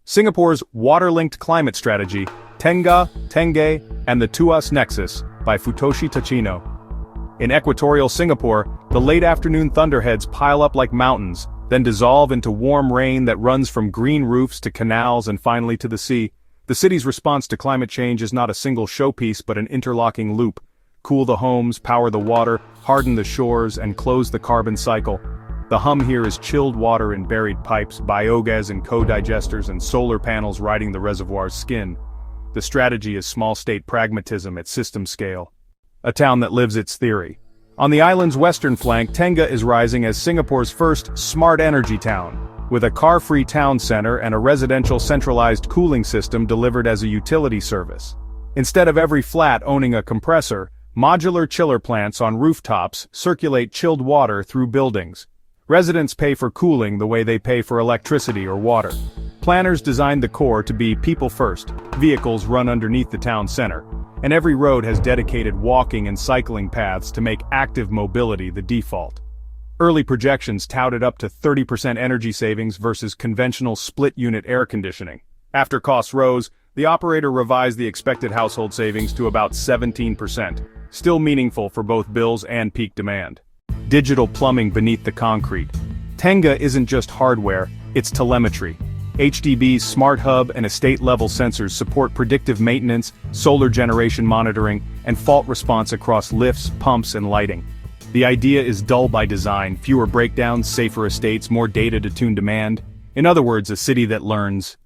Singapore's water-linked climate strategy, Tengah, Tengeh, and the Tuas Nexus, by Futoshi Tachino. In equatorial Singapore, the late afternoon thunderheads pile up like mountains, then dissolve into warm rain that runs from green roofs to canals and finally to the sea. The city's response to climate change is not a single showpiece but an interlocking loop. Cool the homes, power the water, harden the shores, and close the carbon cycle. The hum here is chilled water in buried pipes, biogas in co-digesters, and solar panels riding the reservoir's skin. The strategy is small-state pragmatism at system scale. A town that lives its theory. On the island's western flank, Tengah is rising as Singapore's first smart energy town, with a car-free town center and a residential centralized cooling system delivered as a utility service. Instead of every flat owning a compressor, modular chiller plants on rooftops circulate chilled water through buildings. Residents pay for cooling the way they pay for electricity or water. Planners designed the core to be people-first. Vehicles run underneath the town center, and every road has dedicated walking and cycling paths to make active mobility the default. Early projections touted up to 30% energy savings versus conventional split-unit air conditioning. After costs rose, the operator revised the expected household savings to about 17%, still meaningful for both bills and peak demand. Digital plumbing beneath the concrete. Tengah isn't just hardware, it's telemetry. HDB's Smart Hub and estate-level sensors support predictive maintenance, solar generation monitoring, and fault response across lifts, pumps, and lighting. The idea is dull by design: fewer breakdowns, safer estates, more data to tune demand. In other words, a city that learns.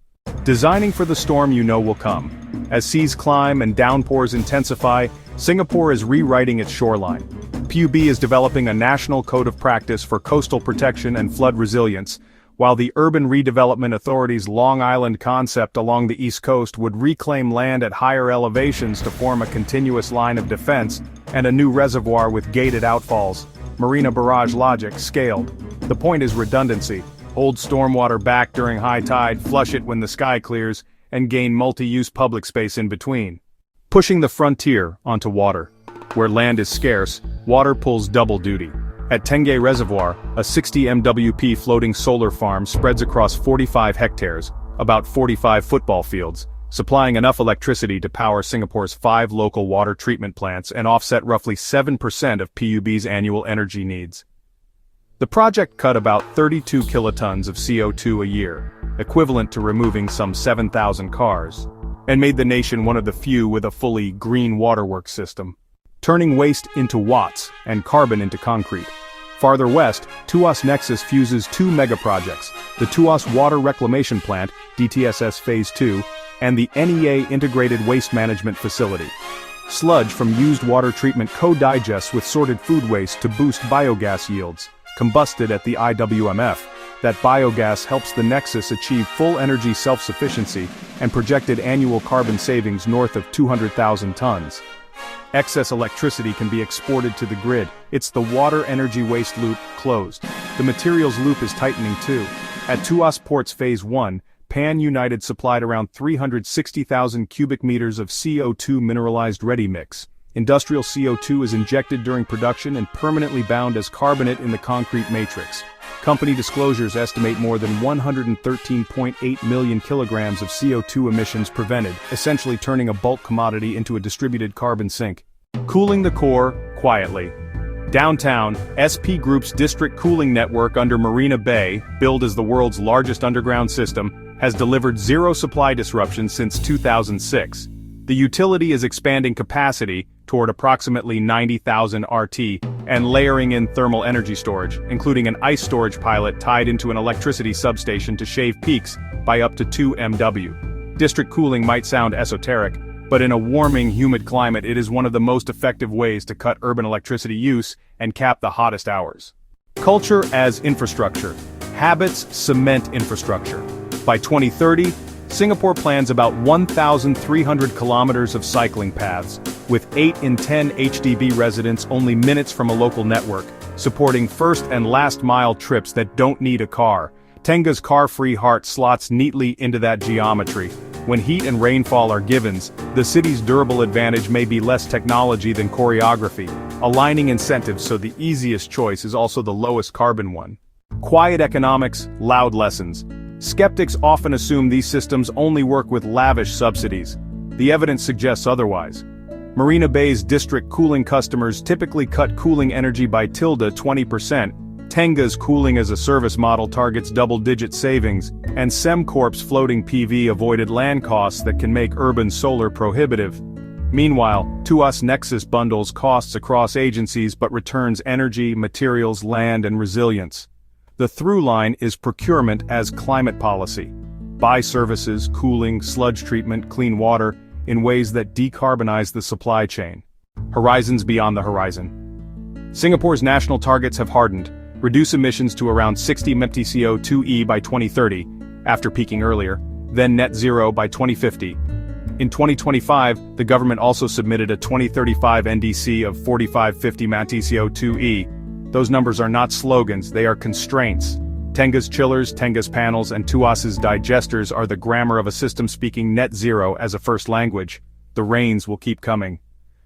Designing for the storm you know will come. As seas climb and downpours intensify, Singapore is rewriting its shoreline. PUB is developing a national code of practice for coastal protection and flood resilience, while the Urban Redevelopment Authority's Long Island concept along the East Coast would reclaim land at higher elevations to form a continuous line of defense and a new reservoir with gated outfalls. Marina barrage logic scaled. The point is redundancy. Hold stormwater back during high tide, flush it when the sky clears, and gain multi-use public space in between. Pushing the frontier onto water. Where land is scarce, water pulls double duty. At Tengeh Reservoir, a 60 MWP floating solar farm spreads across 45 hectares, about 45 football fields, supplying enough electricity to power Singapore's 5 local water treatment plants and offset roughly 7% of PUB's annual energy needs. The project cut about 32 kilotons of CO2 a year, equivalent to removing some 7,000 cars, and made the nation one of the few with a fully green waterworks system, turning waste into watts and carbon into concrete. Farther west, Tuas Nexus fuses 2 mega-projects, the Tuas Water Reclamation Plant, DTSS Phase 2, and the NEA Integrated Waste Management Facility. Sludge from used water treatment co-digests with sorted food waste to boost biogas yields, combusted at the IWMF. That biogas helps the Nexus achieve full energy self-sufficiency and projected annual carbon savings north of 200,000 tons. Excess electricity can be exported to the grid. It's the water energy waste loop closed. The materials loop is tightening too. At Tuas Port's Phase 1, Pan United supplied around 360,000 cubic meters of CO2 mineralized ready mix. Industrial CO2 is injected during production and permanently bound as carbonate in the concrete matrix. Company disclosures estimate more than 113.8 million kilograms of CO2 emissions prevented, essentially turning a bulk commodity into a distributed carbon sink. Cooling the core, quietly. Downtown, SP Group's district cooling network under Marina Bay, billed as the world's largest underground system, has delivered zero supply disruptions since 2006. The utility is expanding capacity toward approximately 90,000 RT and layering in thermal energy storage, including an ice storage pilot tied into an electricity substation to shave peaks by up to 2 MW. District cooling might sound esoteric, but in a warming, humid climate it is one of the most effective ways to cut urban electricity use and cap the hottest hours. Culture as infrastructure. Habits cement infrastructure. By 2030, Singapore plans about 1,300 kilometers of cycling paths, with 8 in 10 HDB residents only minutes from a local network, supporting first and last mile trips that don't need a car. Tengah's car-free heart slots neatly into that geometry. When heat and rainfall are givens, the city's durable advantage may be less technology than choreography, aligning incentives so the easiest choice is also the lowest carbon one. Quiet economics, loud lessons. Skeptics often assume these systems only work with lavish subsidies. The evidence suggests otherwise. Marina Bay's district cooling customers typically cut cooling energy by 20%. Tengah's cooling as a service model targets double-digit savings, and Semcorp's floating PV avoided land costs that can make urban solar prohibitive. Meanwhile, Tuas Nexus bundles costs across agencies but returns energy, materials, land, and resilience. The through line is procurement as climate policy. Buy services, cooling, sludge treatment, clean water, in ways that decarbonize the supply chain. Horizons beyond the horizon. Singapore's national targets have hardened, reduce emissions to around 60 mtco2e by 2030, after peaking earlier, then net zero by 2050. In 2025, the government also submitted a 2035 NDC of 45-50 mtco2e. Those numbers are not slogans, they are constraints. Tengah's chillers, Tengah's panels, and Tuas's digesters are the grammar of a system speaking net zero as a first language. The rains will keep coming.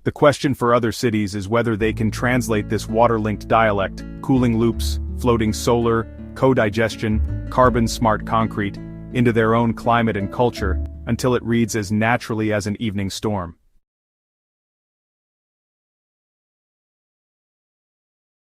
The question for other cities is whether they can translate this water-linked dialect, cooling loops, floating solar, co-digestion, carbon-smart concrete, into their own climate and culture, until it reads as naturally as an evening storm.